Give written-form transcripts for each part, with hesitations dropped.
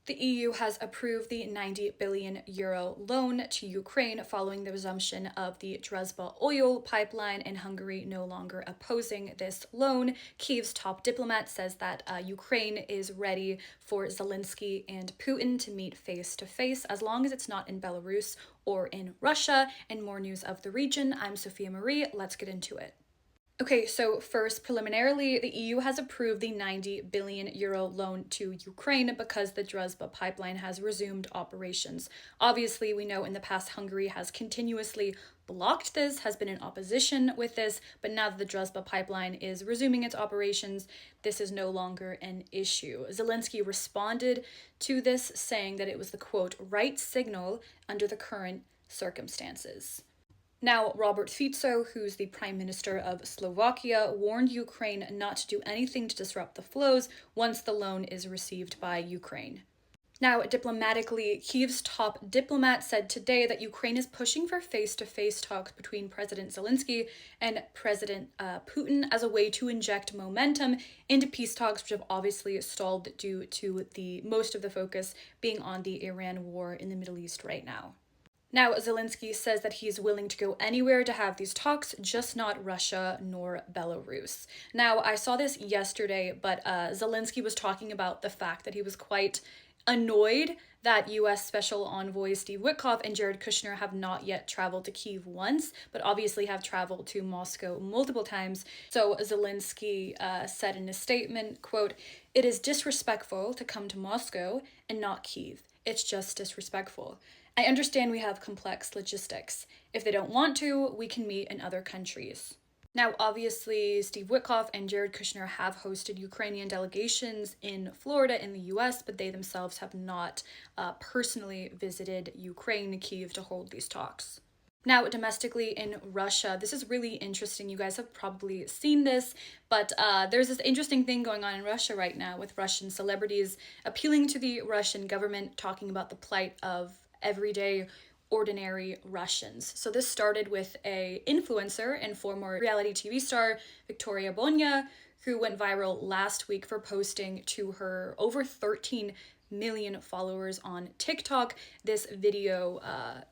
The EU has approved the €90 billion loan to Ukraine following the resumption of the Druzhba oil pipeline, and Hungary no longer opposing this loan. Kyiv's top diplomat says that Ukraine is ready for Zelensky and Putin to meet face to face, as long as it's not in Belarus or in Russia. And more news of the region. I'm Sophia Marie. Let's get into it. Okay, so first, preliminarily, the EU has approved the €90 billion loan to Ukraine because the Druzhba pipeline has resumed operations. Obviously, we know in the past Hungary has continuously blocked this, has been in opposition with this, but now that the Druzhba pipeline is resuming its operations, this is no longer an issue. Zelensky responded to this, saying that it was the, quote, right signal under the current circumstances. Now, Robert Fico, who's the Prime Minister of Slovakia, warned Ukraine not to do anything to disrupt the flows once the loan is received by Ukraine. Now, diplomatically, Kyiv's top diplomat said today that Ukraine is pushing for face-to-face talks between President Zelensky and President Putin as a way to inject momentum into peace talks, which have obviously stalled due to most of the focus being on the Iran war in the Middle East right now. Now, Zelensky says that he's willing to go anywhere to have these talks, just not Russia nor Belarus. Now, I saw this yesterday, but Zelensky was talking about the fact that he was quite annoyed that U.S. Special Envoy Steve Witkoff and Jared Kushner have not yet traveled to Kyiv once, but obviously have traveled to Moscow multiple times. So Zelensky said in a statement, quote, "It is disrespectful to come to Moscow and not Kyiv. It's just disrespectful. I understand we have complex logistics. If they don't want to, we can meet in other countries." Now, obviously, Steve Witkoff and Jared Kushner have hosted Ukrainian delegations in Florida in the US, but they themselves have not personally visited Ukraine, Kyiv, to hold these talks. Now, domestically in Russia, this is really interesting. You guys have probably seen this, but there's this interesting thing going on in Russia right now with Russian celebrities appealing to the Russian government, talking about the plight of everyday ordinary Russians. So this started with a influencer and former reality TV star Victoria Bonya, who went viral last week for posting to her over 13 million followers on TikTok this video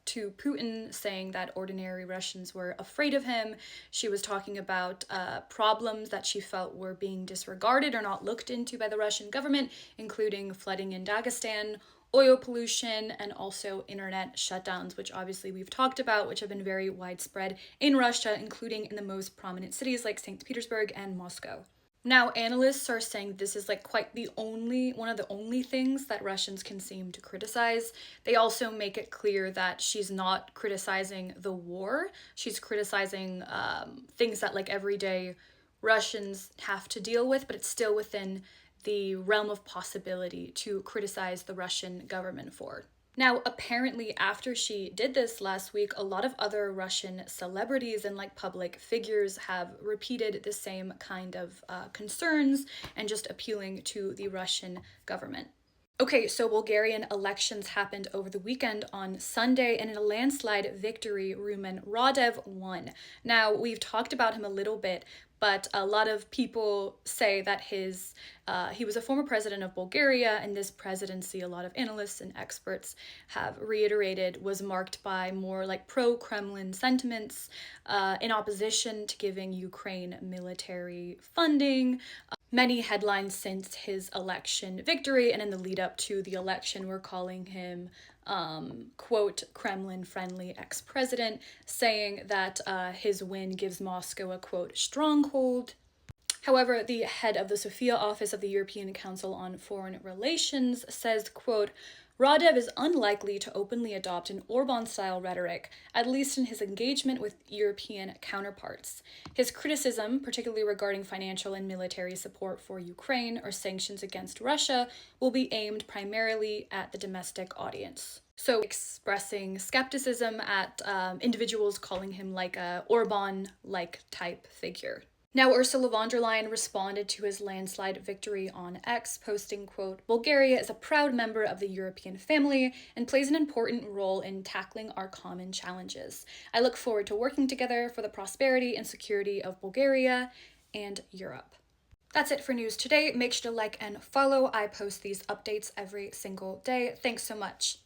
to Putin, saying that ordinary Russians were afraid of him. She was talking about problems that she felt were being disregarded or not looked into by the Russian government, including flooding in Dagestan, oil pollution, and also internet shutdowns, which obviously we've talked about, which have been very widespread in Russia, including in the most prominent cities like St. Petersburg and Moscow. Now, analysts are saying this is like quite one of the only things that Russians can seem to criticize. They also make it clear that she's not criticizing the war. She's criticizing things that like everyday Russians have to deal with, but it's still within the realm of possibility to criticize the Russian government for. Now, apparently, after she did this last week, a lot of other Russian celebrities and like public figures have repeated the same kind of concerns and just appealing to the Russian government. Okay, so Bulgarian elections happened over the weekend on Sunday, and in a landslide victory, Rumen Radev won. Now, we've talked about him a little bit, but a lot of people say that he was a former president of Bulgaria, and this presidency, a lot of analysts and experts have reiterated, was marked by more like pro-Kremlin sentiments in opposition to giving Ukraine military funding. Many headlines since his election victory and in the lead up to the election were calling him, quote, Kremlin-friendly ex-president, saying that his win gives Moscow a, quote, stronghold. However, the head of the Sophia office of the European Council on Foreign Relations says, quote, Radev is unlikely to openly adopt an Orban-style rhetoric, at least in his engagement with European counterparts. His criticism, particularly regarding financial and military support for Ukraine or sanctions against Russia, will be aimed primarily at the domestic audience. So expressing skepticism at individuals calling him like a Orban-like type figure. Now, Ursula von der Leyen responded to his landslide victory on X, posting, quote, Bulgaria is a proud member of the European family and plays an important role in tackling our common challenges. I look forward to working together for the prosperity and security of Bulgaria and Europe. That's it for news today. Make sure to like and follow. I post these updates every single day. Thanks so much.